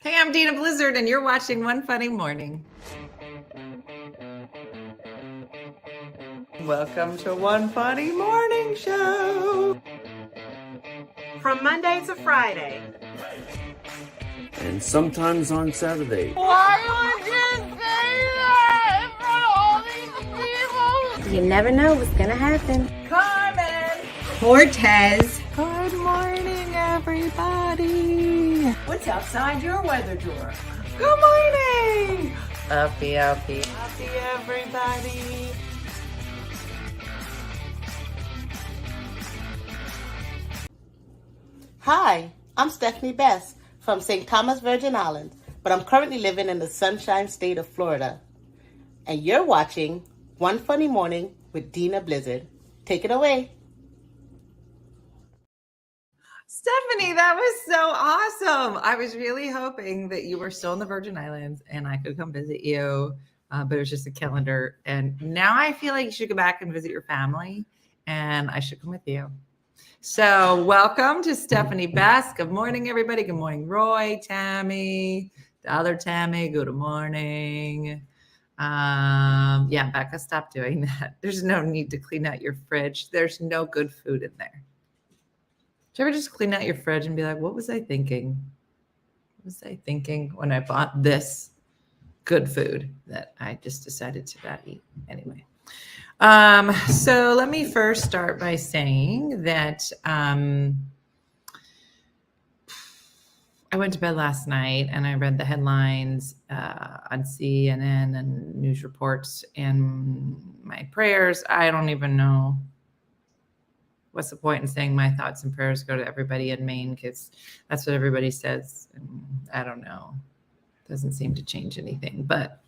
Hey, I'm Dina Blizzard, and you're watching One Funny Morning. Welcome to One Funny Morning Show. From Monday to Friday. And sometimes on Saturday. Why would you say that in front of all these people? You never know what's gonna happen. Carmen. Cortez. Good morning, everybody. What's outside your weather door? Good morning. Uppie. Happy everybody. Hi, I'm Stephanie Best from St. Thomas, Virgin Islands, but I'm currently living in the Sunshine State of Florida. And you're watching One Funny Morning with Dina Blizzard. Take it away. Stephanie, that was so awesome. I was really hoping that you were still in the Virgin Islands and I could come visit you, but it was just a calendar. And now I feel like you should go back and visit your family, and I should come with you. So welcome to Stephanie Best. Good morning, everybody. Good morning, Roy, Tammy, the other Tammy. Good morning. Yeah, Becca, stop doing that. There's no need to clean out your fridge. There's no good food in there. Do you ever just clean out your fridge and be like, what was I thinking? What was I thinking when I bought this good food that I just decided to not eat? Anyway. So let me first start by saying that I went to bed last night and I read the headlines on CNN and news reports and my prayers. I don't even know. What's the point in saying my thoughts and prayers go to everybody in Maine? Because that's what everybody says. And I don't know. Doesn't seem to change anything. But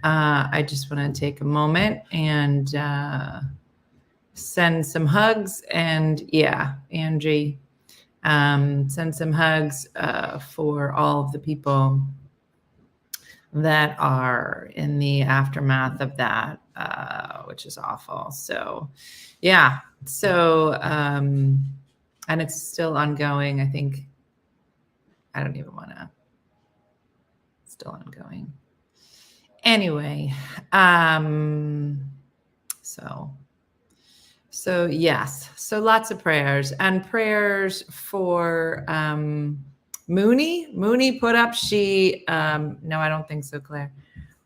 I just want to take a moment and send some hugs. And yeah, Angie, send some hugs for all of the people that are in the aftermath of that, which is awful. So yeah. So, and it's still ongoing. I think, I don't even want to, it's still ongoing. Anyway, so yes, so lots of prayers and prayers for, Mooney put up, no, I don't think so, Claire.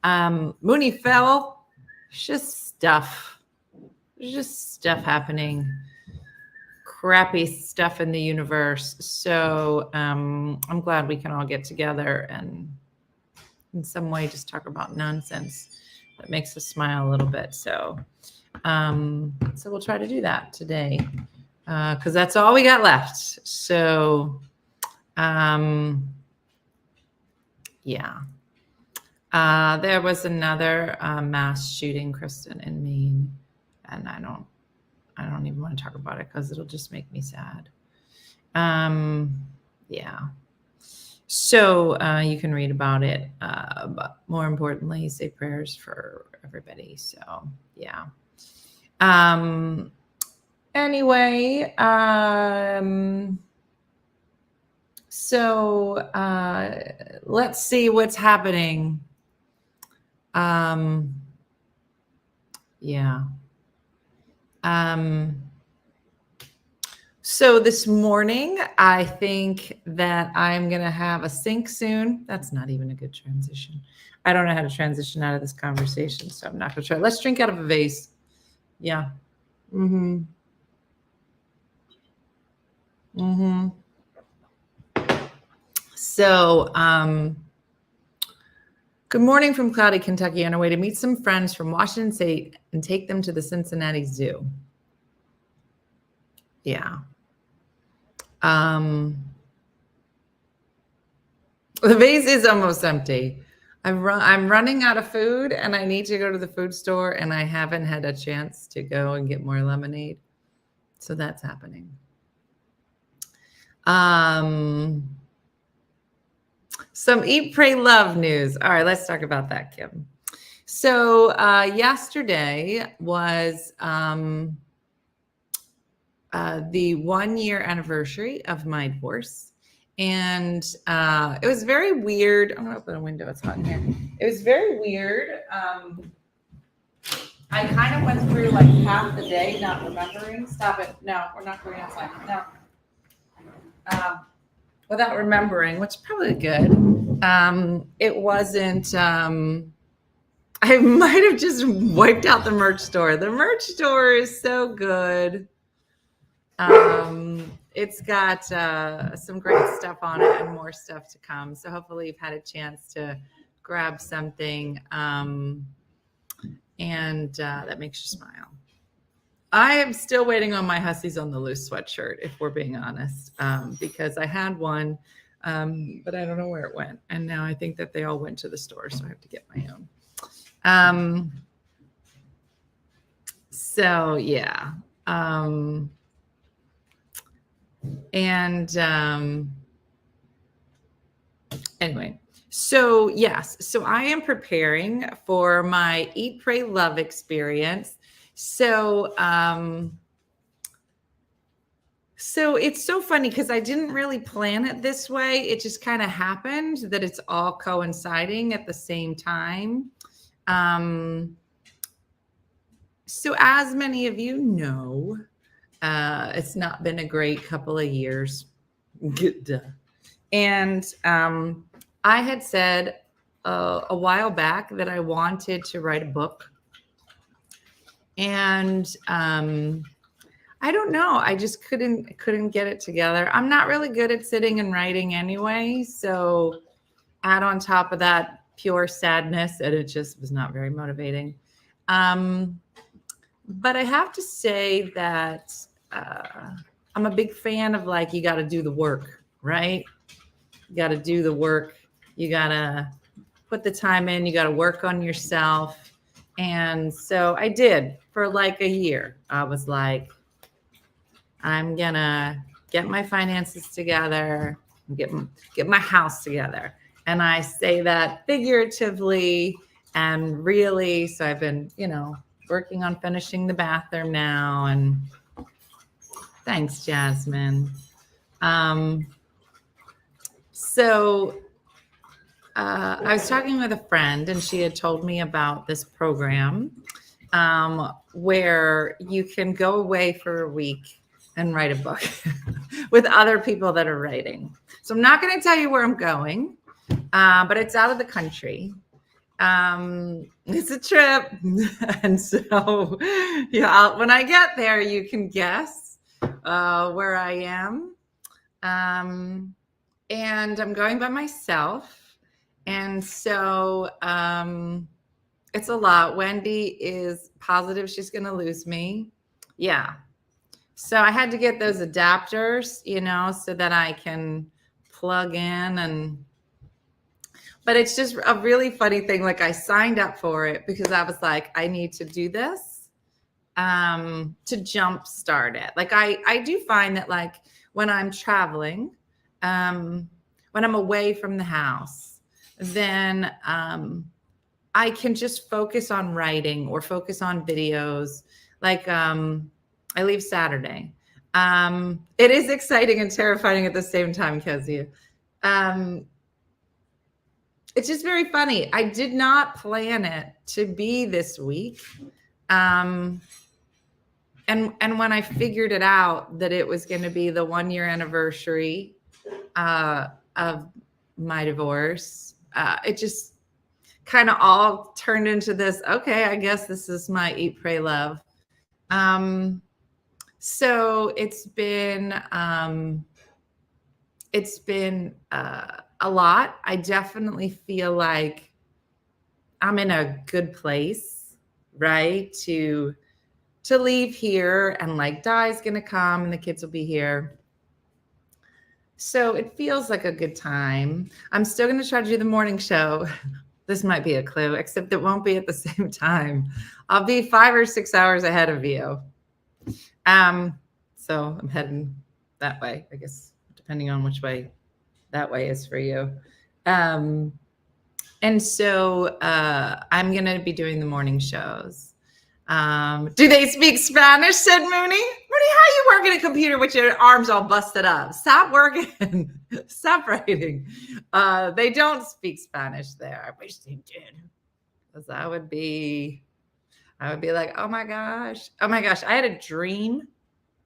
Mooney fell, just stuff happening, crappy stuff in the universe. So I'm glad we can all get together and in some way just talk about nonsense that makes us smile a little bit. So we'll try to do that today because that's all we got left. So yeah. There was another mass shooting, Kristen, in Maine. And I don't even want to talk about it because it'll just make me sad. Yeah. So you can read about it, but more importantly, say prayers for everybody. So yeah. Anyway, so let's see what's happening. Yeah. So this morning, I think that I'm going to have a sink soon. That's not even a good transition. I don't know how to transition out of this conversation, so I'm not going to try. Let's drink out of a vase. Yeah. So, good morning from cloudy Kentucky on our way to meet some friends from Washington State and take them to the Cincinnati Zoo. Yeah. The vase is almost empty. I'm running out of food and I need to go to the food store and I haven't had a chance to go and get more lemonade. So that's happening. Some Eat, Pray, Love news. All right, let's talk about that, Kim. So yesterday was the 1 year anniversary of my divorce. And it was very weird. I'm gonna open a window. It's hot in here. It was very weird. I kind of went through like half the day not remembering. Stop it. No, we're not going outside. No. Without remembering, which is probably good. It wasn't. I might have just wiped out the merch store. The merch store is so good. It's got some great stuff on it and more stuff to come. So hopefully you've had a chance to grab something and that makes you smile. I am still waiting on my Hussies on the Loose sweatshirt, if we're being honest, because I had one, but I don't know where it went. And now I think that they all went to the store, so I have to get my own. So yeah. Anyway, so yes, so I am preparing for my Eat, Pray, Love experience. So it's so funny because I didn't really plan it this way. It just kind of happened that it's all coinciding at the same time. So as many of you know, it's not been a great couple of years. And I had said a while back that I wanted to write a book. And I don't know. I just couldn't get it together. I'm not really good at sitting and writing anyway. So add on top of that pure sadness, and it just was not very motivating. But I have to say that I'm a big fan of like, you got to do the work, right? You got to do the work. You got to put the time in. You got to work on yourself. And so I did for like a year. I was like, I'm going to get my finances together, get my house together. And I say that figuratively and really. So I've been, working on finishing the bathroom now. And thanks, Jasmine. So I was talking with a friend, and she had told me about this program where you can go away for a week and write a book with other people that are writing. So I'm not going to tell you where I'm going, but it's out of the country. It's a trip. And so, yeah, when I get there, you can guess where I am. And I'm going by myself. And so it's a lot. Wendy is positive she's going to lose me. Yeah. So I had to get those adapters, so that I can plug in but it's just a really funny thing. Like I signed up for it because I was like, I need to do this to jumpstart it. Like I do find that like when I'm traveling, when I'm away from the house, then I can just focus on writing or focus on videos. Like I leave Saturday. It is exciting and terrifying at the same time, Kezia. It's just very funny. I did not plan it to be this week. And when I figured it out that it was going to be the 1-year anniversary of my divorce, it just kind of all turned into this, okay, I guess this is my Eat, Pray, Love. So it's been a lot. I definitely feel like I'm in a good place, right? To leave here and like Di's going to come and the kids will be here. So it feels like a good time. I'm still going to try to do the morning show. This might be a clue, except it won't be at the same time. I'll be 5 or 6 hours ahead of you. So I'm heading that way, I guess, depending on which way that way is for you. And so I'm going to be doing the morning shows. Do they speak Spanish? Said Mooney. how you work in a computer with your arms all busted up? Stop working. Stop writing. They don't speak Spanish there. I wish they did. Because I would be like, oh my gosh. I had a dream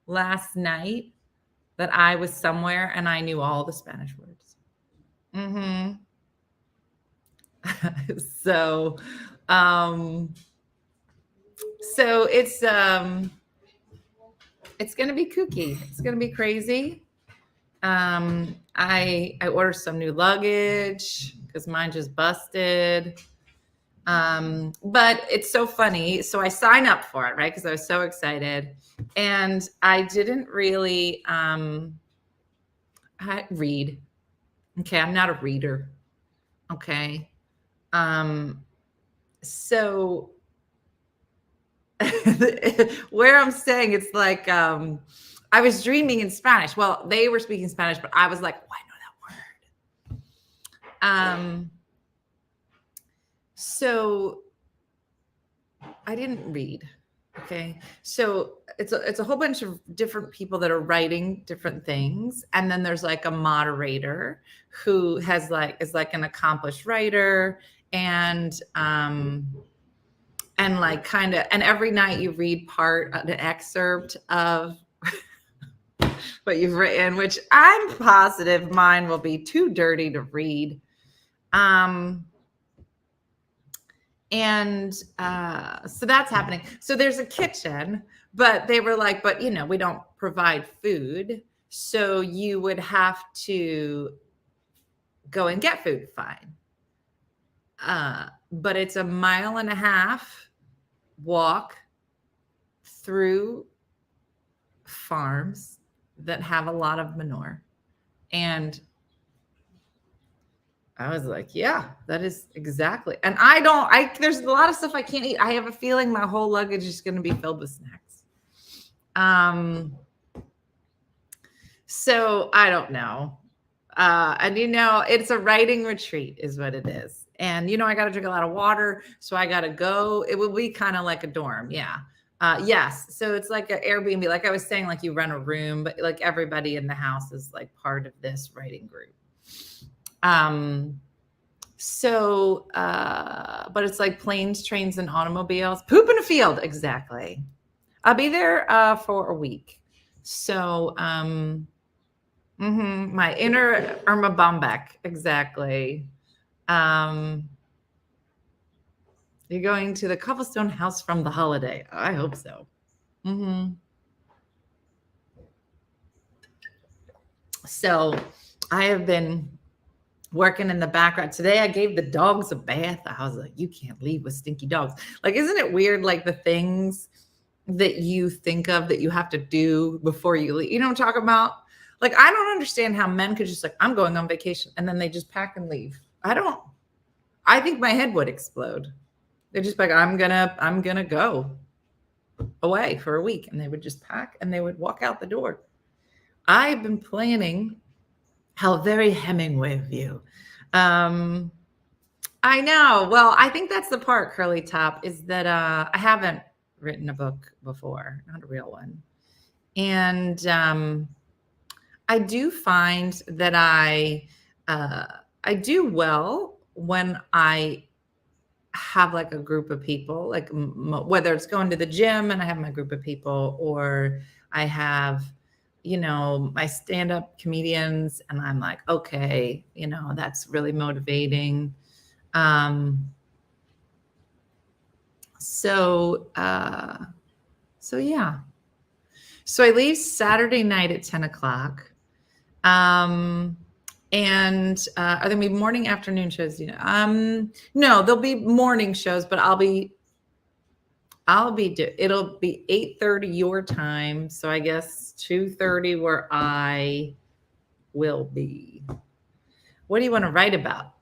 last night that I was somewhere and I knew all the Spanish words. So it's going to be kooky. It's going to be crazy. I ordered some new luggage because mine just busted. But it's so funny. So I signed up for it, right? Because I was so excited. And I didn't really read. Okay, I'm not a reader. Okay. So where I'm saying it's like I was dreaming in Spanish. Well, they were speaking Spanish, but I was like, oh, I know that word. So I didn't read. Okay. So it's a whole bunch of different people that are writing different things. And then there's like a moderator who is like an accomplished writer and like kind of, and every night you read an excerpt of what you've written, which I'm positive mine will be too dirty to read. And so that's happening. So there's a kitchen, but they were like, but we don't provide food. So you would have to go and get food. Fine. But it's a 1.5 mile walk through farms that have a lot of manure. And I was like, yeah, that is exactly. And there's a lot of stuff I can't eat. I have a feeling my whole luggage is going to be filled with snacks. So I don't know. And it's a writing retreat is what it is. And, I got to drink a lot of water. So I got to go. It will be kind of like a dorm. Yeah. Yes. So it's like an Airbnb. Like I was saying, like you rent a room, but like everybody in the house is like part of this writing group. But it's like planes, trains, and automobiles. Poop in a field. Exactly. I'll be there for a week. So my inner Irma Bombeck. Exactly. You're going to the cobblestone house from The Holiday. I hope so. So I have been working in the background. Today I gave the dogs a bath. I was like, you can't leave with stinky dogs. Like, isn't it weird? Like the things that you think of that you have to do before you leave. You know what I'm talking about? Like, I don't understand how men could just like, I'm going on vacation. And then they just pack and leave. I think my head would explode. They're just like, I'm gonna go away for a week. And they would just pack and they would walk out the door. I've been planning. How very Hemingway of you. I know. Well, I think that's the part, Curly Top, is that I haven't written a book before, not a real one. And I do find that I do well when I have like a group of people, like whether it's going to the gym and I have my group of people, or I have, my stand-up comedians and I'm like, okay, that's really motivating. So yeah. So I leave Saturday night at 10 o'clock. And are there gonna be morning, afternoon shows? No, there'll be morning shows, but it'll be 8:30 your time. So I guess 2:30 where I will be. What do you want to write about?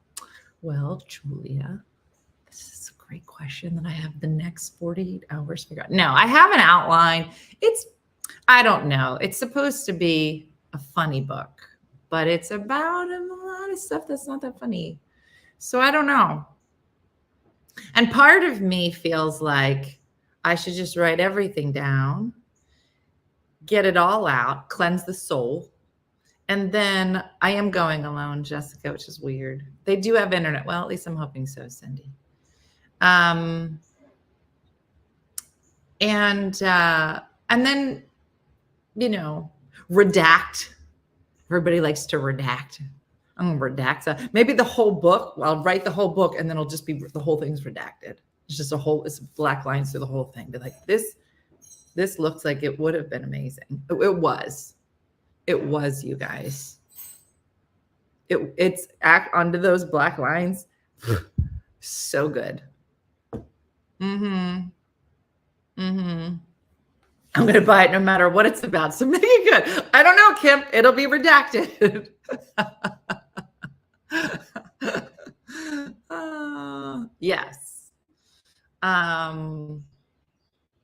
Well, Julia, this is a great question that I have the next 48 hours figured out. No, I have an outline. I don't know. It's supposed to be a funny book, but it's about a lot of stuff that's not that funny. So I don't know. And part of me feels like I should just write everything down. get it all out, cleanse the soul. And then I am going alone, Jessica, which is weird. They do have internet. Well, at least I'm hoping so, Cindy. And then, you know, redact. Everybody likes to redact. I'm gonna redact. So maybe the whole book. I'll write the whole book, and then it'll just be the whole thing's redacted. It's just it's black lines through the whole thing. Be like, this looks like it would have been amazing. It was, you guys. It's under those black lines. So good. I'm gonna buy it no matter what it's about. So make it good. I don't know, Kim. It'll be redacted. Yes.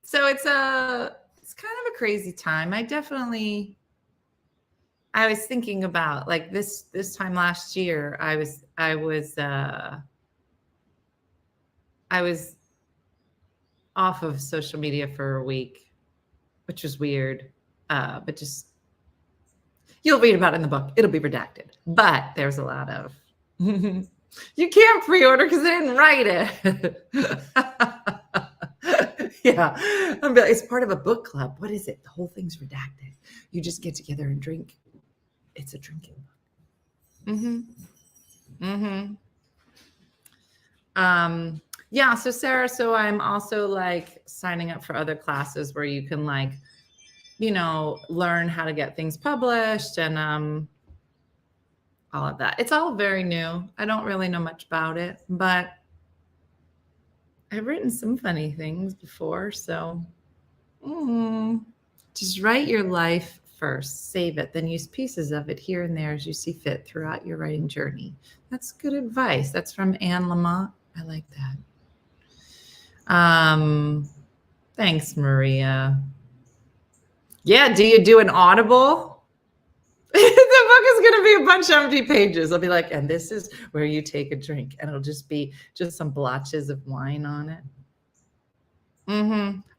So it's kind of a crazy time. I was thinking about like this time last year. I was off of social media for a week, which was weird. But just you'll read about it in the book. It'll be redacted. But there's a lot of you can't pre-order because they didn't write it. Yeah. It's part of a book club. What is it? The whole thing's redacted. You just get together and drink. It's a drinking book. Yeah. So Sarah, I'm also like signing up for other classes where you can like, you know, learn how to get things published and all of that. It's all very new. I don't really know much about it, but I've written some funny things before. So just write your life first, save it, then use pieces of it here and there as you see fit throughout your writing journey. That's good advice. That's from Anne Lamont. I like that. Thanks, Maria. Yeah, do you do an Audible? The book is going to be a bunch of empty pages. I'll be like, and this is where you take a drink, and it'll just be just some blotches of wine on it.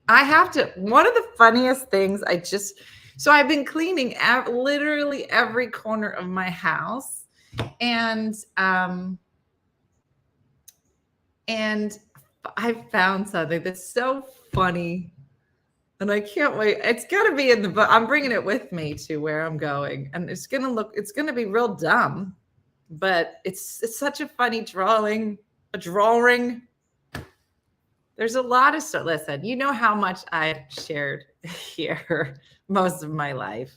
I have to. One of the funniest things so I've been cleaning literally every corner of my house, and I found something that's so funny. And I can't wait. It's got to be in the book. I'm bringing it with me to where I'm going. And it's going to be real dumb, but it's such a funny drawing. There's a lot of stuff. Listen, you know how much I've shared here most of my life.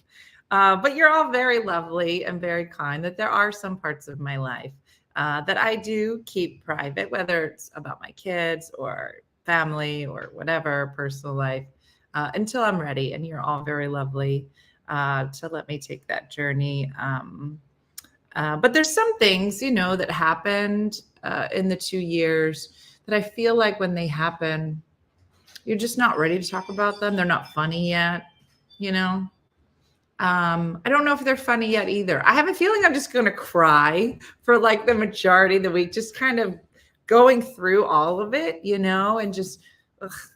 But you're all very lovely and very kind. That there are some parts of my life that I do keep private, whether it's about my kids or family or whatever, personal life. Until I'm ready, and you're all very lovely to let me take that journey. But there's some things, you know, that happened in the 2 years that I feel like when they happen, you're just not ready to talk about them. They're not funny yet, you know. I don't know if they're funny yet either. I have a feeling I'm just going to cry for like the majority of the week, just kind of going through all of it, you know, and just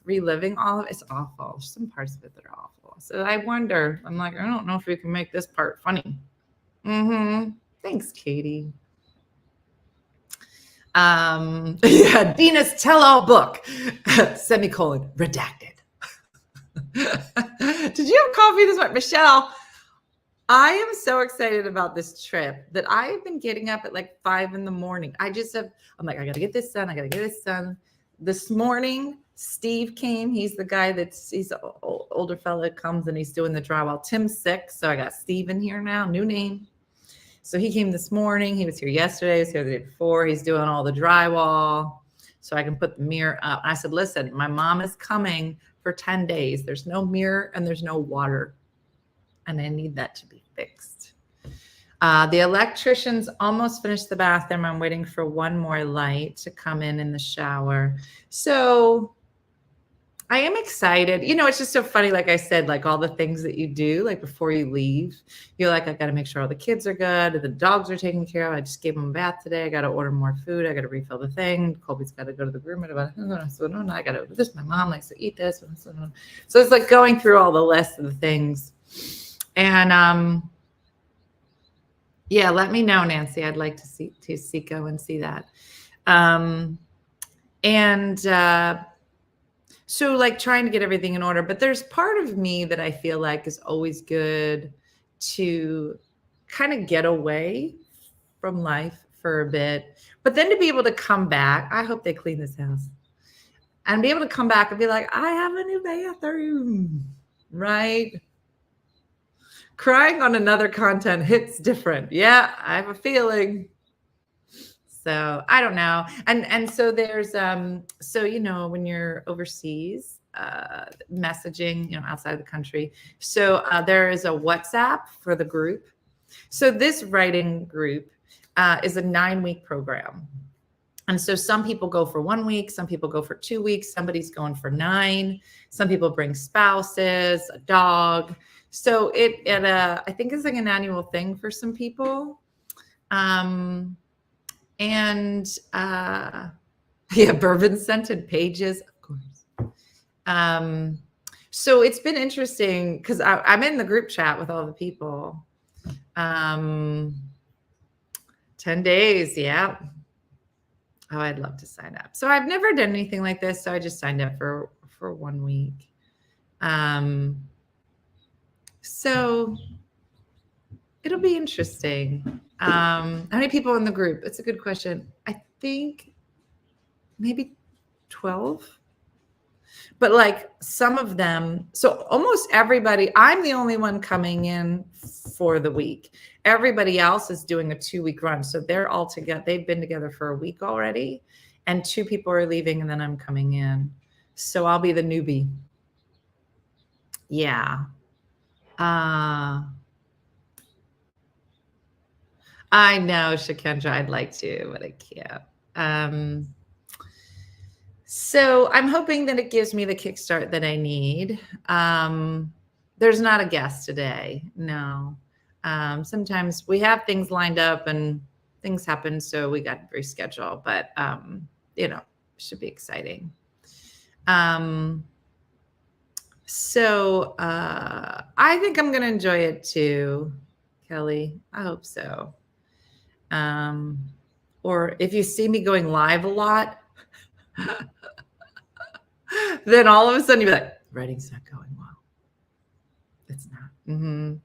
reliving all of it. It's awful. There's some parts of it that are awful. So I wonder, I'm like, I don't know if we can make this part funny. Thanks, Katie. Yeah, Dina's tell-all book, semicolon, redacted. Did you have coffee this morning? Michelle, I am so excited about this trip that I have been getting up at like 5 a.m. I'm like, I got to get this done. This morning, Steve came. He's the guy he's an older fella that comes and he's doing the drywall. Tim's sick, so I got Steve in here now, new name. So he came this morning. He was here yesterday. He was here the day before. He's doing all the drywall so I can put the mirror up. And I said, listen, my mom is coming for 10 days. There's no mirror and there's no water. And I need that to be fixed. The electrician's almost finished the bathroom. I'm waiting for one more light to come in the shower. So I am excited. You know, it's just so funny. Like I said, like all the things that you do, like before you leave, you're like, I got to make sure all the kids are good. The dogs are taken care of. I just gave them a bath today. I got to order more food. I got to refill the thing. Colby's got to go to the groom. I got to do this. My mom likes to eat this. So it's like going through all the lists of the things. And yeah, let me know, Nancy. I'd like to go and see that. So like trying to get everything in order, but there's part of me that I feel like is always good to kind of get away from life for a bit, but then to be able to come back. I hope they clean this house and be able to come back and be like, I have a new bathroom, right? Crying on another content hits different. Yeah, I have a feeling. So I don't know. And so there's so when you're overseas, messaging, outside of the country. So there is a WhatsApp for the group. So this writing group is a 9-week program. And so some people go for 1 week, some people go for 2 weeks, somebody's going for 9, some people bring spouses, a dog. So I think it's like an annual thing for some people. Bourbon scented pages, of course. So it's been interesting because I'm in the group chat with all the people. 10 days, yeah. Oh, I'd love to sign up. So I've never done anything like this, so I just signed up for 1 week. So it'll be interesting. How many people in the group? It's a good question. I think maybe 12. But like some of them, so almost everybody, I'm the only one coming in for the week. Everybody else is doing a 2-week run. So they're all together. They've been together for a week already. And 2 people are leaving and then I'm coming in. So I'll be the newbie. Yeah. I know, Shakendra, I'd like to, but I can't. So I'm hoping that it gives me the kickstart that I need. There's not a guest today. No. Sometimes we have things lined up and things happen, so we got to reschedule, but it should be exciting. So I think I'm going to enjoy it too, Kelly. I hope so. Or if you see me going live a lot, then all of a sudden you're like, writing's not going well. It's not. Mm-hmm.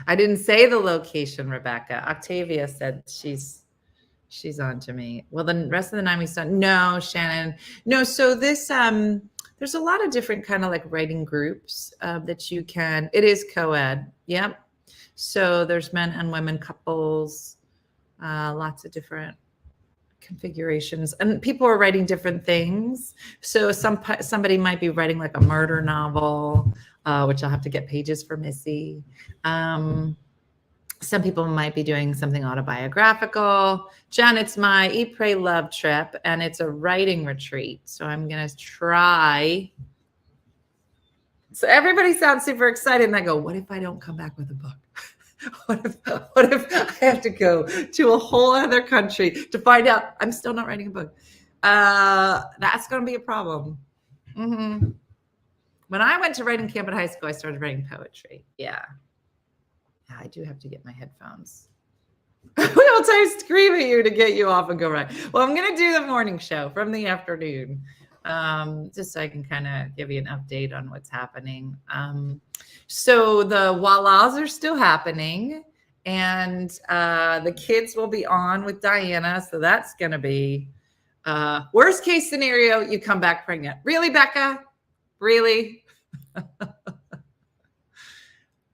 I didn't say the location, Rebecca. Octavia said she's on to me. Well, the rest of the 9 weeks done. No, Shannon. No, so this there's a lot of different kind of like writing groups that you can. It is co-ed. Yep. So there's men and women couples, lots of different configurations, and people are writing different things. So somebody might be writing like a murder novel, which I'll have to get pages for Missy. Some people might be doing something autobiographical. Jen, it's my Eat, Pray, Love trip, and it's a writing retreat. So I'm going to try. So everybody sounds super excited, and I go, what if I don't come back with a book? What if I have to go to a whole other country to find out I'm still not writing a book? That's going to be a problem. Mm-hmm. When I went to writing camp at high school, I started writing poetry. Yeah. I do have to get my headphones. We'll time scream at you to get you off and go right. Well, I'm going to do the morning show from the afternoon, just so I can kind of give you an update on what's happening. So the Voilas are still happening, and the kids will be on with Diana. So that's going to be worst case scenario. You come back pregnant. Really, Becca? Really?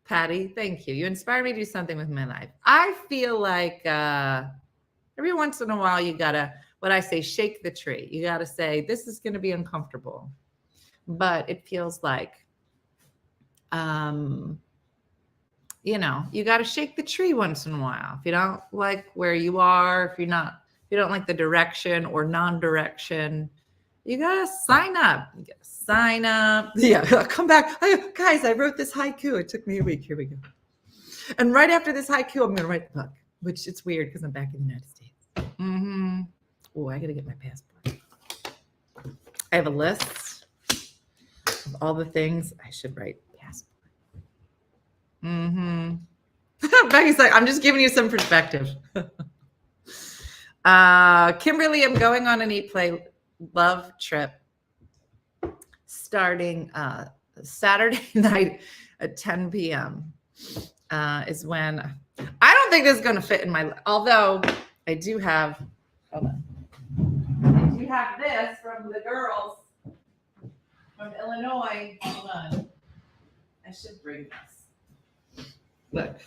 Patty, thank you. You inspire me to do something with my life. I feel like every once in a while, you got to, what I say, shake the tree. You got to say, this is going to be uncomfortable. But it feels like, you got to shake the tree once in a while. If you don't like where you are, if you don't like the direction or non-direction, you got to sign up. You got to sign up. Yeah, come back. Guys, I wrote this haiku. It took me a week. Here we go. And right after this haiku, I'm going to write the book, which it's weird because I'm back in the United States. Mm-hmm. Oh, I got to get my passport. I have a list of all the things I should write. Passport. Mm-hmm. Becky's like, I'm just giving you some perspective. Kimberly, I'm going on an Eat, Play, Love trip starting Saturday night at 10 p.m. Is when I don't think this is going to fit in my, although I do have, hold on. I do have this from the girls from Illinois. Hold on. I should bring this. Look,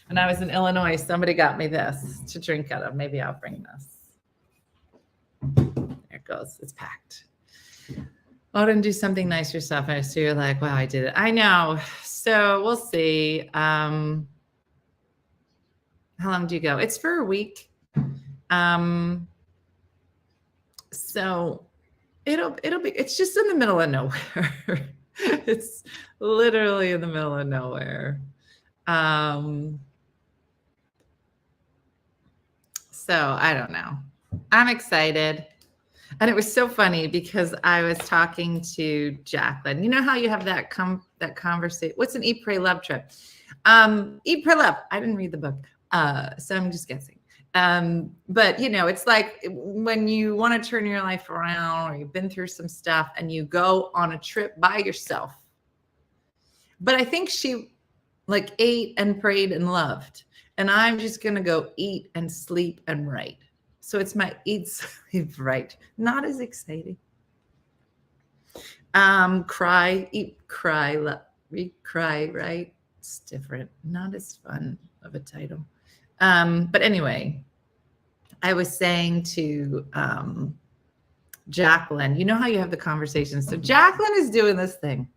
when I was in Illinois, somebody got me this to drink out of. Maybe I'll bring this. There it goes. It's packed. Oh, didn't do something nice yourself. So you're like, wow, I did it. I know. So we'll see. How long do you go? It's for a week. So it'll be, it's just in the middle of nowhere. It's literally in the middle of nowhere. So I don't know. I'm excited. And it was so funny because I was talking to Jacqueline. You know how you have that conversation? What's an Eat, Pray, Love trip? Eat, Pray, Love. I didn't read the book, so I'm just guessing. But you know, it's like when you want to turn your life around or you've been through some stuff and you go on a trip by yourself. But I think she like ate and prayed and loved. And I'm just going to go eat and sleep and write. So it's my eat, sleep, write. Not as exciting. Cry, eat, cry, read, cry, write. It's different. Not as fun of a title. But anyway, I was saying to Jacqueline, you know how you have the conversation. So Jacqueline is doing this thing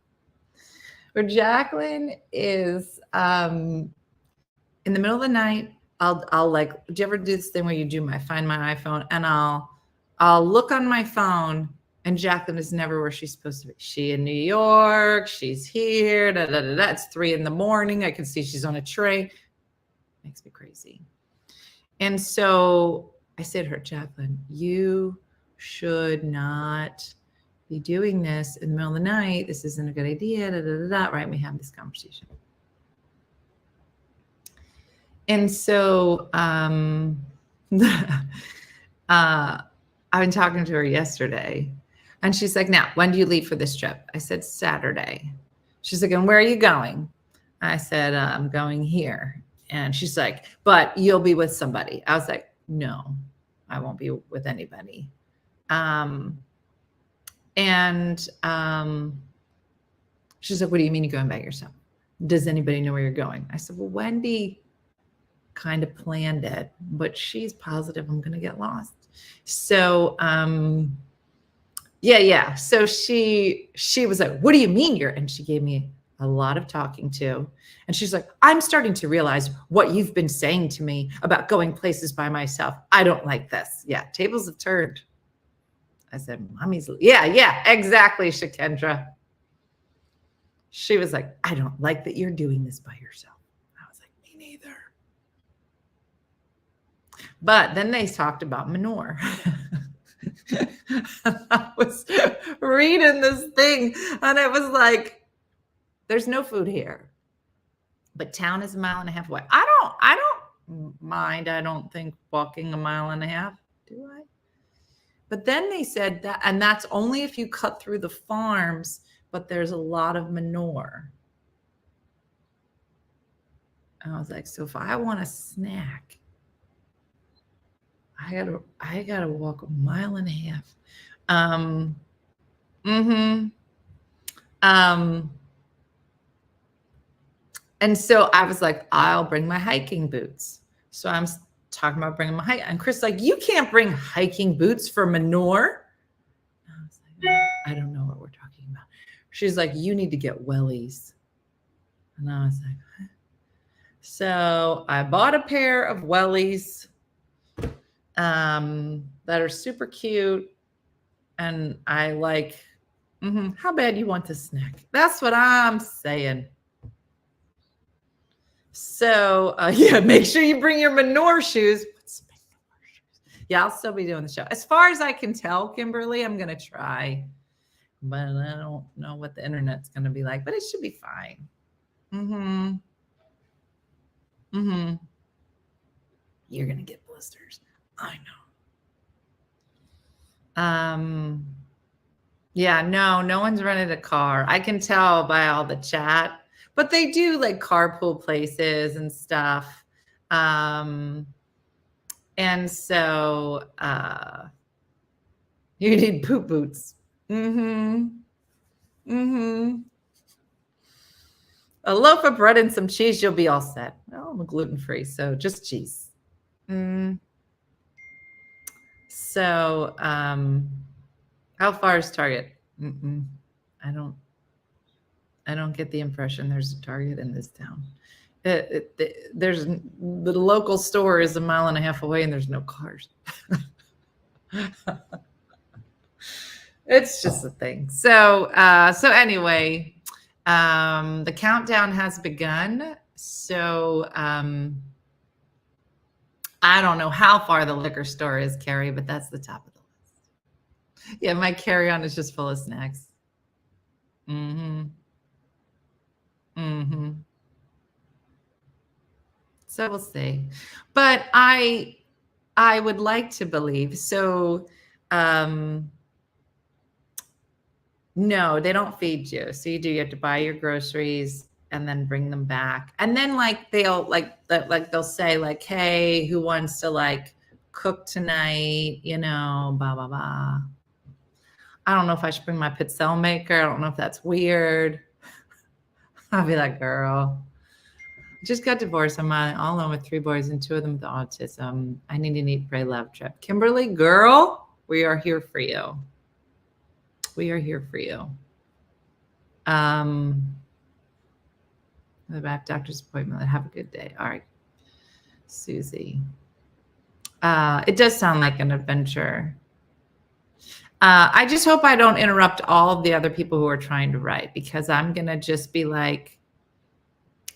where Jacqueline is in the middle of the night. I'll like, do you ever do this thing where you find my iPhone and I'll look on my phone and Jacqueline is never where she's supposed to be. She in New York, she's here, da, da, da, da. It's 3 a.m. I can see she's on a train. Makes me crazy. And so I said to her, Jacqueline, you should not be doing this in the middle of the night. This isn't a good idea. Da, da, da, da. Right? We have this conversation. And so I've been talking to her yesterday and she's like, now, when do you leave for this trip? I said, Saturday. She's like, and where are you going? I said, I'm going here. And she's like, but you'll be with somebody. I was like, no, I won't be with anybody. She's like, what do you mean you're going by yourself? Does anybody know where you're going? I said, well, Wendy kind of planned it, but she's positive I'm going to get lost. So, yeah. So she was like, what do you mean you're, and she gave me a lot of talking to. And she's like, I'm starting to realize what you've been saying to me about going places by myself. I don't like this. Yeah. Tables have turned. I said, mommy's, yeah, exactly, Shakendra. She was like, I don't like that you're doing this by yourself. I was like, me neither. But then they talked about manure. I was reading this thing and it was like, there's no food here, but town is 1.5 miles away. I don't mind. I don't think walking 1.5 miles, do I? But then they said that, and that's only if you cut through the farms, but there's a lot of manure. And I was like, so if I want a snack, I gotta walk 1.5 miles. And so I was like, I'll bring my hiking boots. So I'm talking about bringing my hike. And Chris like, you can't bring hiking boots for manure. And I was like, I don't know what we're talking about. She's like, you need to get wellies. And I was like, huh? So I bought a pair of wellies that are super cute. And I like, how bad you want the snack? That's what I'm saying. So yeah, make sure you bring your manure shoes. What's manure shoes? Yeah, I'll still be doing the show. As far as I can tell, Kimberly, I'm going to try. But I don't know what the internet's going to be like, but it should be fine. Mm-hmm. You're gonna get blisters. I know. Yeah, no one's rented a car. I can tell by all the chat, but they do like carpool places and stuff. And so you need poop boots. Mm-hmm. Mm-hmm. A loaf of bread and some cheese, you'll be all set. Oh, I'm gluten-free, so just cheese. So how far is Target? I don't get the impression there's a Target in this town. There's the local store is a mile and a half away, and there's no cars. It's just a thing. So anyway, the countdown has begun. So I don't know how far the liquor store is, Carrie, but that's the top of the list. Yeah, my carry-on is just full of snacks. So we'll see. But I would like to believe. So no, they don't feed you. So you have to buy your groceries and then bring them back. And then they'll say like, hey, who wants to like cook tonight? Blah, blah, blah. I don't know if I should bring my pizzelle maker. I don't know if that's weird. I'll be like, girl, I just got divorced. I'm all alone with 3 boys and 2 of them with autism. I need to eat, pray, love trip. Kimberly, girl, we are here for you. We are here for you. The back doctor's appointment. Have a good day. All right, Susie. It does sound like an adventure. I just hope I don't interrupt all of the other people who are trying to write, because I'm going to just be like,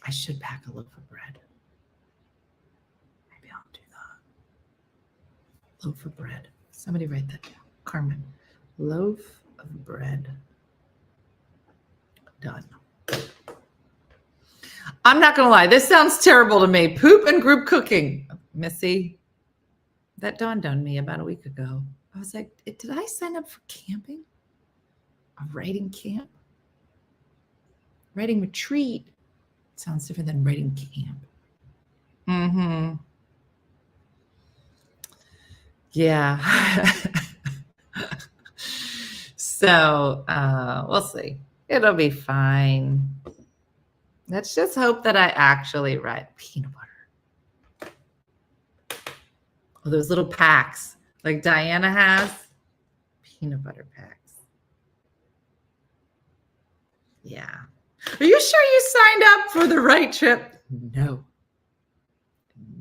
I should pack a loaf of bread. Maybe I'll do that. Loaf of bread. Somebody write that down. Carmen. Loaf of bread. Done. I'm not going to lie. This sounds terrible to me. Poop and group cooking. Missy, that dawned on me about a week ago. I was like, did I sign up for camping? A writing camp? Writing retreat. Sounds different than writing camp. Yeah. So we'll see. It'll be fine. Let's just hope that I actually write peanut butter. Oh, those little packs like Diana has. Peanut butter packs. Yeah. Are you sure you signed up for the right trip? No.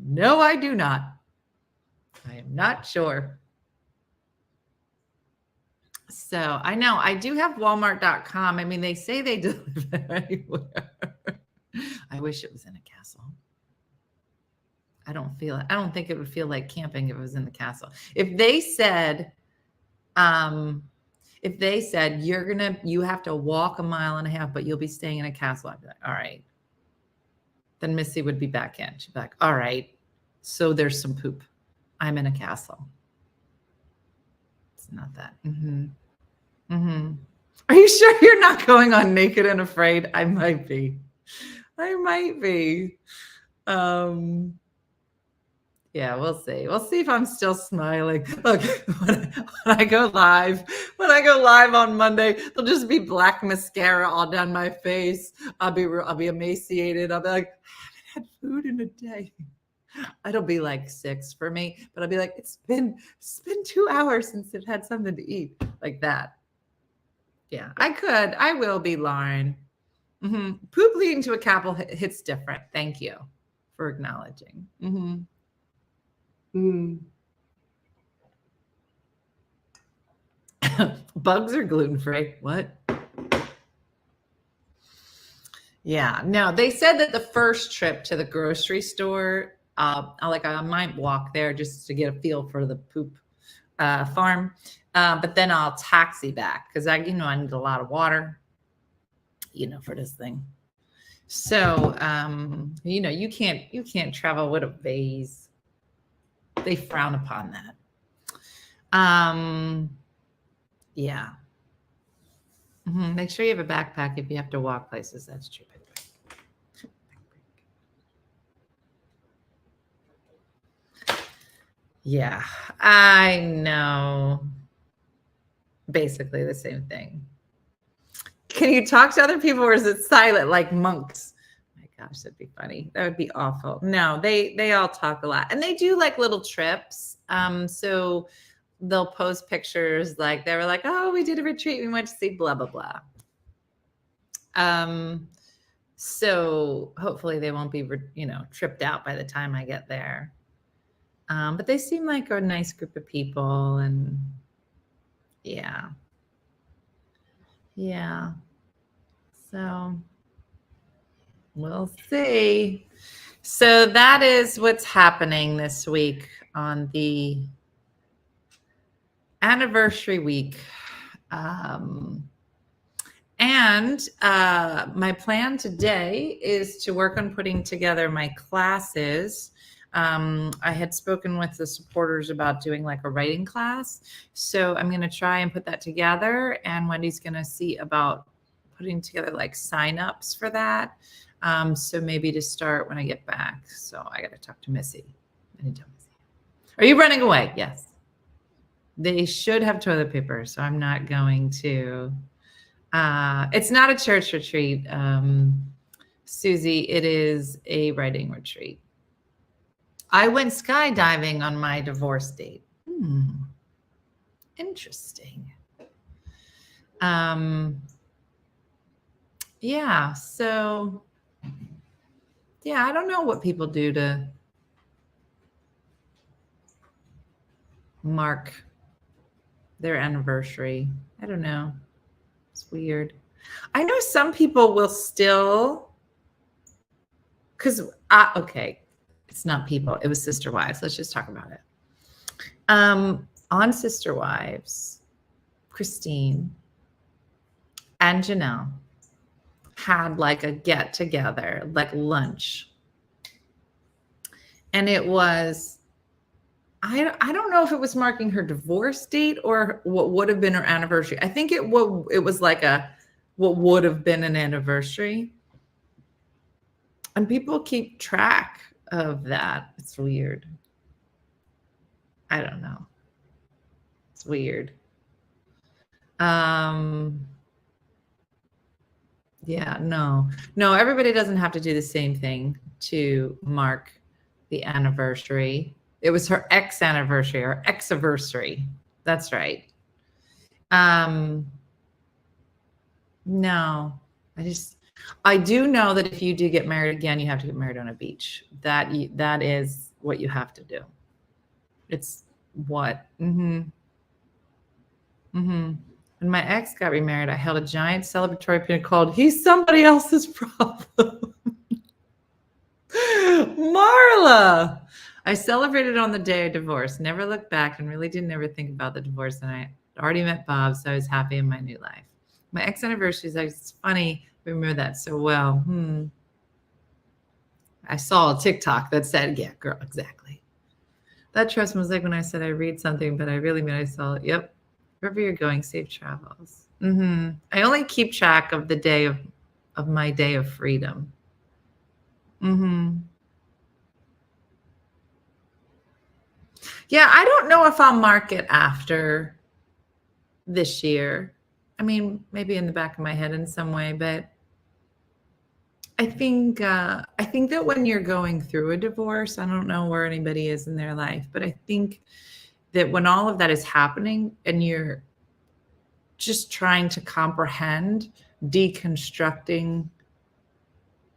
No, I do not. I am not sure. So I know I do have Walmart.com. I mean, they say they deliver anywhere. I wish it was in a castle. I don't think it would feel like camping if it was in the castle. If they said you have to walk a mile and a half, but you'll be staying in a castle, I'd be like, all right. Then Missy would be back in. She'd be like, all right, so there's some poop. I'm in a castle. It's not that. Are you sure you're not going on Naked and Afraid? I might be. Yeah, we'll see. We'll see if I'm still smiling. Look, when I go live on Monday, there'll just be black mascara all down my face. I'll be emaciated. I'll be like, I haven't had food in a day. It'll be like 6 for me, but I'll be like, it's been 2 hours since I've had something to eat, like that. Yeah, I will be, Lauren. Poop leading to a castle hits different. Thank you for acknowledging. Bugs are gluten-free. What? Yeah, no, they said that the first trip to the grocery store, I might walk there just to get a feel for the poop farm. But then I'll taxi back because I need a lot of water, for this thing. So, you can't travel with a vase. They frown upon that. Yeah. Make sure you have a backpack if you have to walk places. That's true. Yeah, I know. Basically the same thing. Can you talk to other people or is it silent like monks? My gosh, that'd be funny. That would be awful. No, they all talk a lot. And they do like little trips. So they'll post pictures like they were like, oh, we did a retreat. We went to see blah, blah, blah. So hopefully they won't be, tripped out by the time I get there. But they seem like a nice group of people and yeah. Yeah. So we'll see. So that is what's happening this week on the anniversary week. And my plan today is to work on putting together my classes. I had spoken with the supporters about doing like a writing class. So I'm going to try and put that together. And Wendy's going to see about putting together like signups for that. So maybe to start when I get back. So I got to talk to Missy. I need to tell Missy. Are you running away? Yes. They should have toilet paper. So I'm not going to. It's not a church retreat, Susie. It is a writing retreat. I went skydiving on my divorce date. Interesting. Yeah, so yeah, I don't know what people do to mark their anniversary. I don't know. It's weird. I know some people will still, okay. It's not people. It was Sister Wives. Let's just talk about it. On Sister Wives, Christine and Janelle had like a get together, like lunch. And it was, I don't know if it was marking her divorce date or what would have been her anniversary. I think it was like what would have been an anniversary. And people keep track of that. It's weird. I don't know. It's weird. Yeah, no, everybody doesn't have to do the same thing to mark the anniversary. It was her ex-anniversary or ex-anniversary. That's right. No, I do know that if you do get married again, you have to get married on a beach. That is what you have to do. It's what? When my ex got remarried, I held a giant celebratory pin called "He's Somebody Else's Problem." Marla. I celebrated on the day of divorce, never looked back, and really didn't ever think about the divorce. And I already met Bob, so I was happy in my new life. My ex anniversary is like, it's funny. I remember that so well. I saw a TikTok that said, yeah, girl, exactly. That trust was like when I said I read something, but I really mean I saw it. Yep. Wherever you're going, safe travels. I only keep track of the day of my day of freedom. Yeah, I don't know if I'll mark it after this year. I mean, maybe in the back of my head in some way, but I think that when you're going through a divorce, I don't know where anybody is in their life, but I think that when all of that is happening and you're just trying to comprehend, deconstructing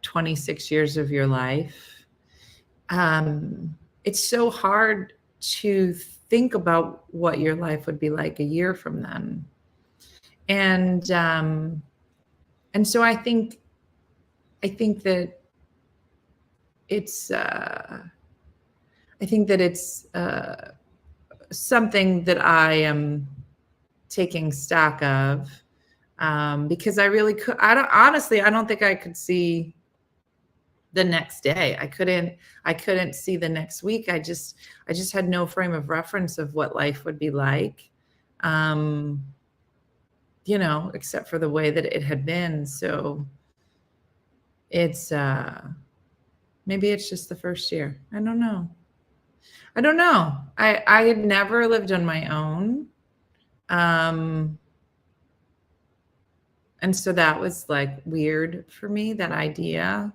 26 years of your life, it's so hard to think about what your life would be like a year from then. And so I think that it's something that I am taking stock of, because I really could. I don't think I could see the next day. I couldn't see the next week. I just had no frame of reference of what life would be like. Except for the way that it had been. So it's maybe it's just the first year. I don't know. I had never lived on my own. And so that was like weird for me, that idea.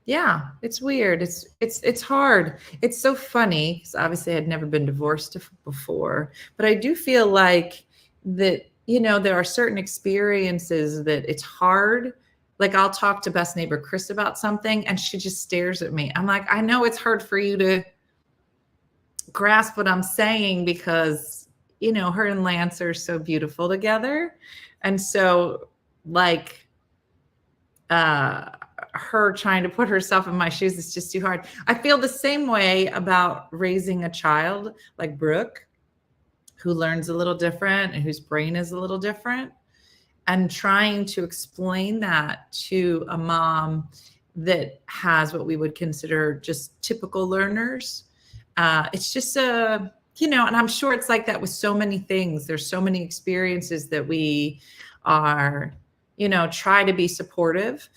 Yeah, it's weird. It's hard. It's so funny because obviously I had never been divorced before, but I do feel like that, there are certain experiences that it's hard. Like I'll talk to best neighbor Chris about something and she just stares at me. I'm like, I know it's hard for you to grasp what I'm saying because, her and Lance are so beautiful together. And so like, her trying to put herself in my shoes is just too hard. I feel the same way about raising a child like Brooke, who learns a little different and whose brain is a little different, and trying to explain that to a mom that has what we would consider just typical learners. It's just and I'm sure it's like that with so many things. There's so many experiences that we are, try to be supportive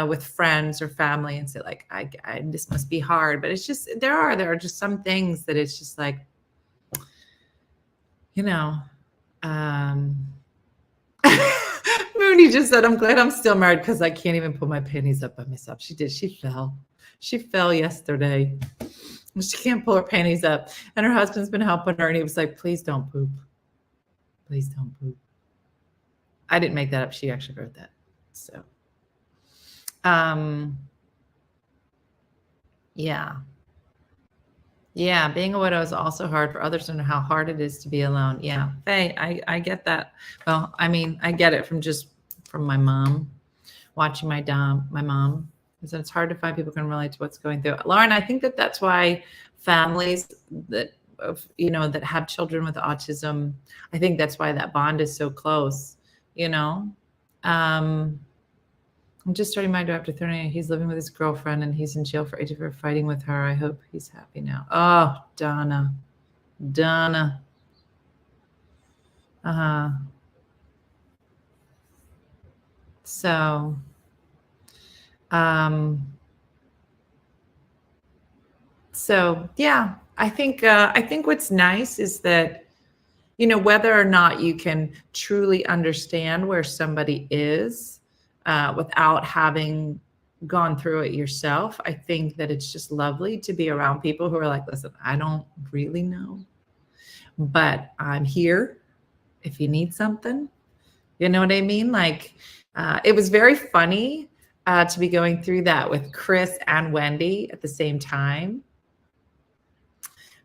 with friends or family and say like, I this must be hard, but it's just, there are just some things that it's just like, Mooney just said, I'm glad I'm still married because I can't even put my panties up by myself. She did. She fell yesterday. She can't pull her panties up. And her husband's been helping her. And he was like, please don't poop. Please don't poop. I didn't make that up. She actually wrote that. So, yeah. Yeah, being a widow is also hard for others to know how hard it is to be alone. Yeah, Faye, I get that. Well, I mean, I get it from my mom, watching my mom, because it's hard to find people who can relate to what's going through. Lauren, I think that's why families that have children with autism, I think that's why that bond is so close. I'm just starting my job after 30. He's living with his girlfriend and he's in jail for age for fighting with her. I hope he's happy now. Oh, Donna. So, yeah, I think what's nice is that, whether or not you can truly understand where somebody is, without having gone through it yourself, I think that it's just lovely to be around people who are like, listen, I don't really know, but I'm here if you need something. You know what I mean? Like, it was very funny to be going through that with Chris and Wendy at the same time,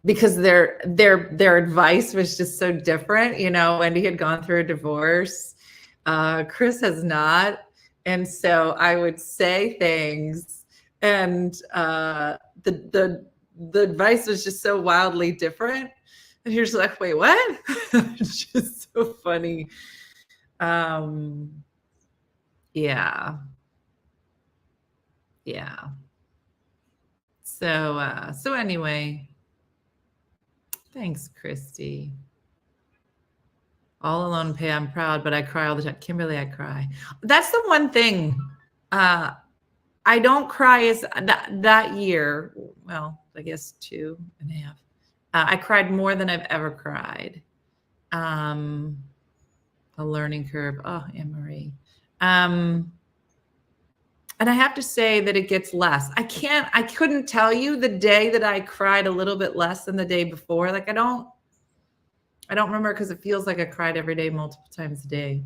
because their advice was just so different. Wendy had gone through a divorce. Chris has not. And so I would say things and the advice was just so wildly different. And you're just like, wait, what? It's just so funny. Yeah. So anyway, thanks, Christy. All alone, pay. I'm proud, but I cry all the time. Kimberly, I cry. That's the one thing. I don't cry as that year. Well, I guess 2.5. I cried more than I've ever cried. A learning curve. Oh, Anne-Marie. And I have to say that it gets less. I couldn't tell you the day that I cried a little bit less than the day before. Like I don't remember because it feels like I cried every day, multiple times a day.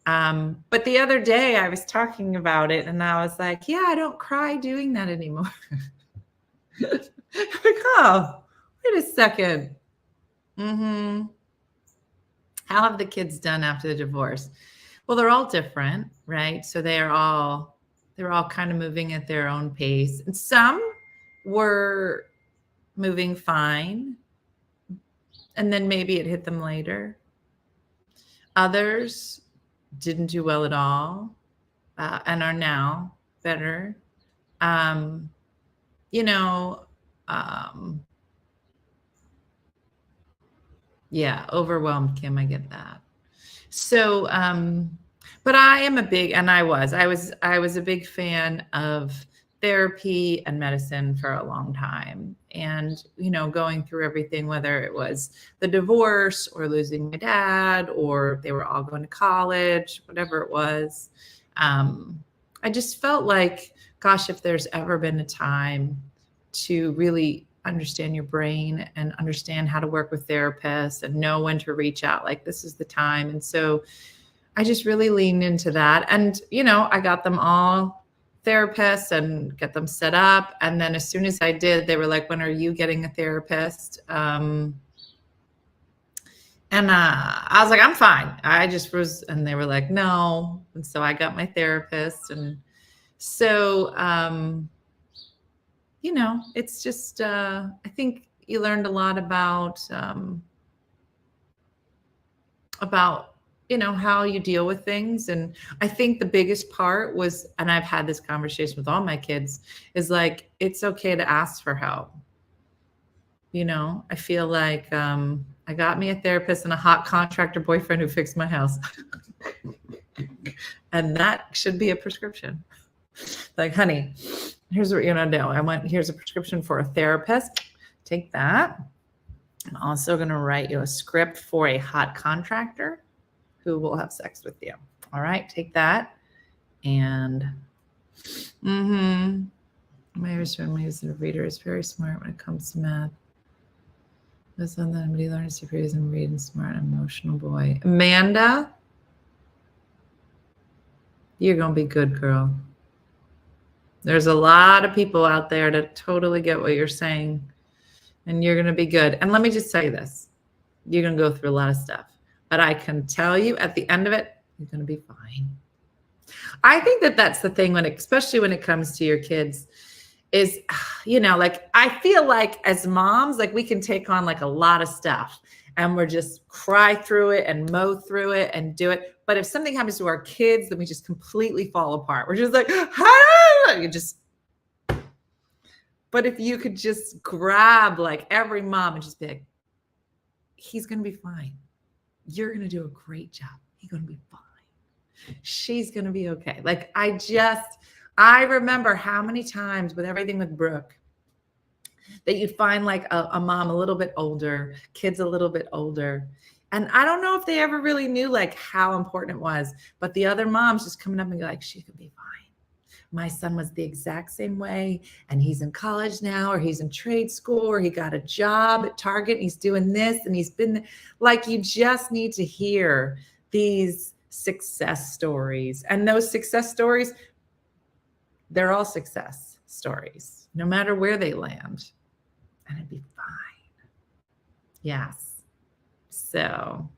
But the other day I was talking about it and I was like, yeah, I don't cry doing that anymore. Like, oh, wait a second. How have the kids done after the divorce? Well, they're all different, right? So they're all kind of moving at their own pace. And some were moving fine. And then maybe it hit them later. Others didn't do well at all and are now better. You know, yeah, overwhelmed, Kim. I get that. So, but I am a big, and I was a big fan of therapy and medicine for a long time. And, you know, going through everything, whether it was the divorce or losing my dad, or they were all going to college, whatever it was. I just felt like, gosh, if there's ever been a time to really understand your brain and understand how to work with therapists and know when to reach out, like this is the time. And so I just really leaned into that. And, you know, I got them all therapists and get them set up. And then as soon as I did, they were like, when are you getting a therapist? And I was like, I'm fine. I just was, and they were like, no. And so I got my therapist. And so, you know, it's just, I think you learned a lot about, you know, how you deal with things. And I think the biggest part was, and I've had this conversation with all my kids, is like, it's okay to ask for help. You know, I feel like I got me a therapist and a hot contractor boyfriend who fixed my house. And that should be a prescription. Like, honey, here's what you're going to do. Here's a prescription for a therapist. Take that. I'm also going to write you a script for a hot contractor who will have sex with you. All right, take that. And my reader is very smart when it comes to math. That's on that he learns to praise and read and smart, emotional boy. Amanda, you're going to be good, girl. There's a lot of people out there that totally get what you're saying, and you're going to be good. And let me just tell you this. You're going to go through a lot of stuff, but I can tell you at the end of it, you're going to be fine. I think that that's the thing especially when it comes to your kids is, you know, like, I feel like as moms, like we can take on like a lot of stuff and we're just cry through it and mow through it and do it. But if something happens to our kids, then we just completely fall apart. We're just like, but if you could just grab like every mom and just be like, he's going to be fine. You're going to do a great job. He's going to be fine. She's going to be okay. Like, I remember how many times with everything with Brooke that you'd find like a mom a little bit older, kids a little bit older. And I don't know if they ever really knew like how important it was, but the other moms just coming up and be like, she could be fine. My son was the exact same way, and he's in college now, or he's in trade school, or he got a job at Target, and he's doing this, and he's been like, you just need to hear these success stories. And those success stories, they're all success stories, no matter where they land, and it'd be fine. Yes. So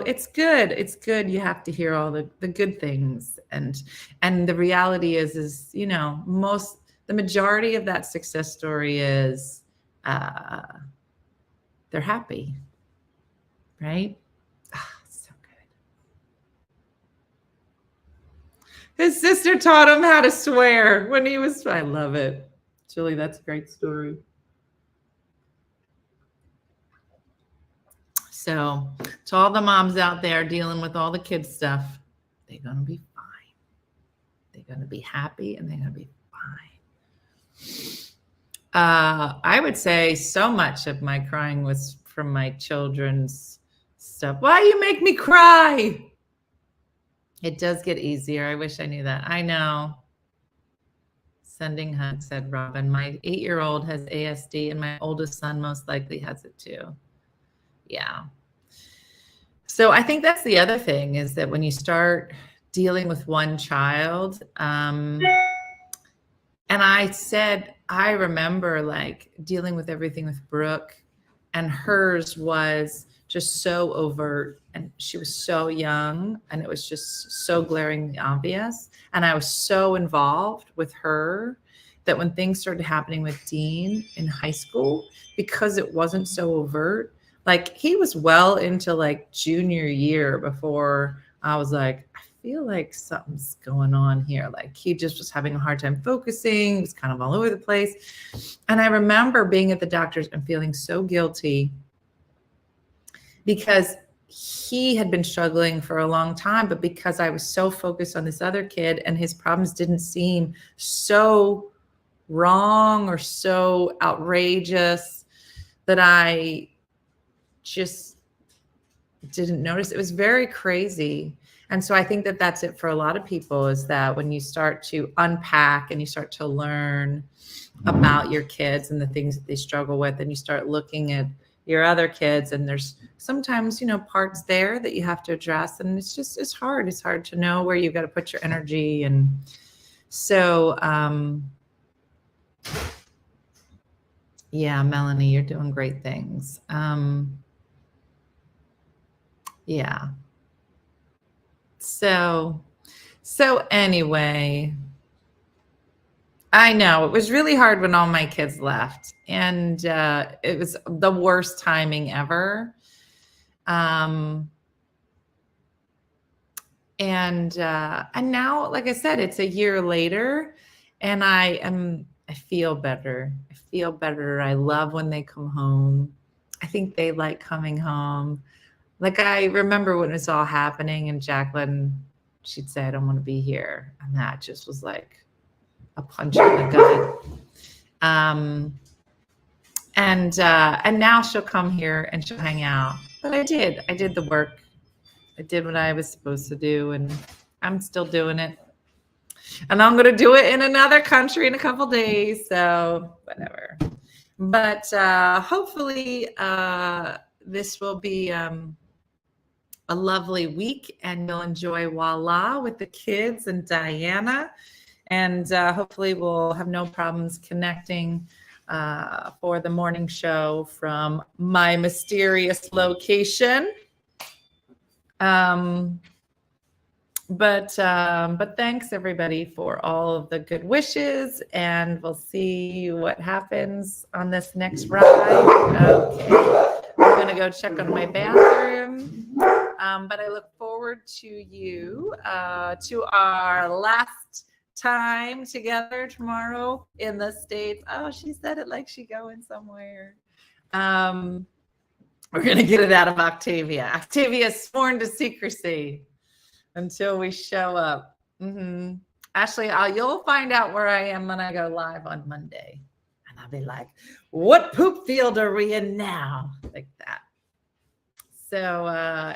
it's good. It's good. You have to hear all the good things. And the reality is, you know, the majority of that success story is they're happy, right? So good. His sister taught him how to swear when he was, I love it. Julie, that's a great story. So to all the moms out there dealing with all the kids stuff, they're going to be fine. They're going to be happy, and they're going to be fine. I would say so much of my crying was from my children's stuff. Why you make me cry? It does get easier. I wish I knew that. I know. Sending hugs, said Robin. My 8-year-old has ASD, and my oldest son most likely has it too. Yeah. So I think that's the other thing, is that when you start dealing with one child, and I remember like dealing with everything with Brooke, and hers was just so overt, and she was so young, and it was just so glaringly obvious. And I was so involved with her that when things started happening with Dean in high school, because it wasn't so overt, like he was well into like junior year before I was like, I feel like something's going on here. Like he just was having a hard time focusing. He was kind of all over the place. And I remember being at the doctor's and feeling so guilty because he had been struggling for a long time, but because I was so focused on this other kid and his problems didn't seem so wrong or so outrageous that I just didn't notice. It was very crazy. And so I think that that's it for a lot of people, is that when you start to unpack and you start to learn about your kids and the things that they struggle with, and you start looking at your other kids, and there's sometimes, parts there that you have to address, and it's hard. It's hard to know where you've got to put your energy. And so, yeah, Melanie, you're doing great things. Yeah. So anyway, I know it was really hard when all my kids left, and it was the worst timing ever. And now, like I said, it's a year later, and I feel better. I feel better. I love when they come home. I think they like coming home. Like I remember when it was all happening, and Jacqueline, she'd say, "I don't want to be here," and that just was like a punch in the gut. And now she'll come here and she'll hang out. But I did the work. I did what I was supposed to do, and I'm still doing it. And I'm going to do it in another country in a couple days. So whatever. But hopefully this will be a lovely week, and you'll enjoy Voila with the kids and Diana. And hopefully we'll have no problems connecting for the morning show from my mysterious location. But thanks everybody for all of the good wishes, and we'll see what happens on this next ride. Okay. I'm gonna go check on my bathroom. But I look forward to you, to our last time together tomorrow in the States. Oh, she said it like she going somewhere. We're going to get it out of Octavia. Octavia is sworn to secrecy until we show up. Ashley, you'll find out where I am when I go live on Monday. And I'll be like, what poop field are we in now? Like that. So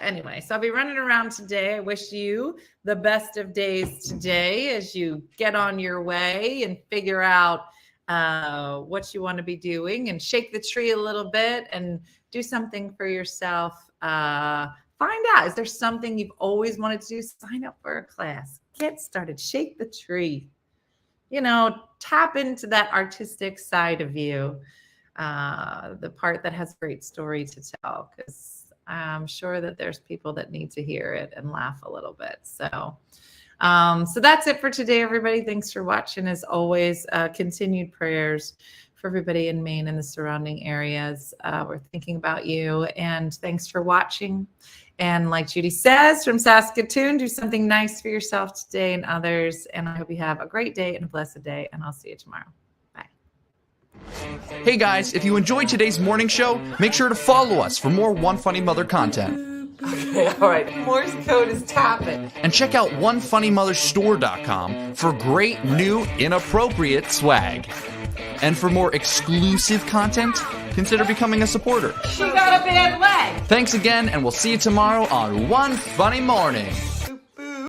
anyway, so I'll be running around today. I wish you the best of days today as you get on your way and figure out what you want to be doing, and shake the tree a little bit and do something for yourself. Find out, is there something you've always wanted to do? Sign up for a class. Get started. Shake the tree. Tap into that artistic side of you, the part that has great story to tell, because I'm sure that there's people that need to hear it and laugh a little bit. So that's it for today, everybody. Thanks for watching. As always, continued prayers for everybody in Maine and the surrounding areas. We're thinking about you, and thanks for watching. And like Judy says, from Saskatoon, do something nice for yourself today and others. And I hope you have a great day and a blessed day, and I'll see you tomorrow. Hey guys, if you enjoyed today's morning show, make sure to follow us for more One Funny Mother content. Okay, all right. Morse code is tapping. And check out OneFunnyMotherStore.com for great new inappropriate swag. And for more exclusive content, consider becoming a supporter. She got a bad leg. Thanks again, and we'll see you tomorrow on One Funny Morning.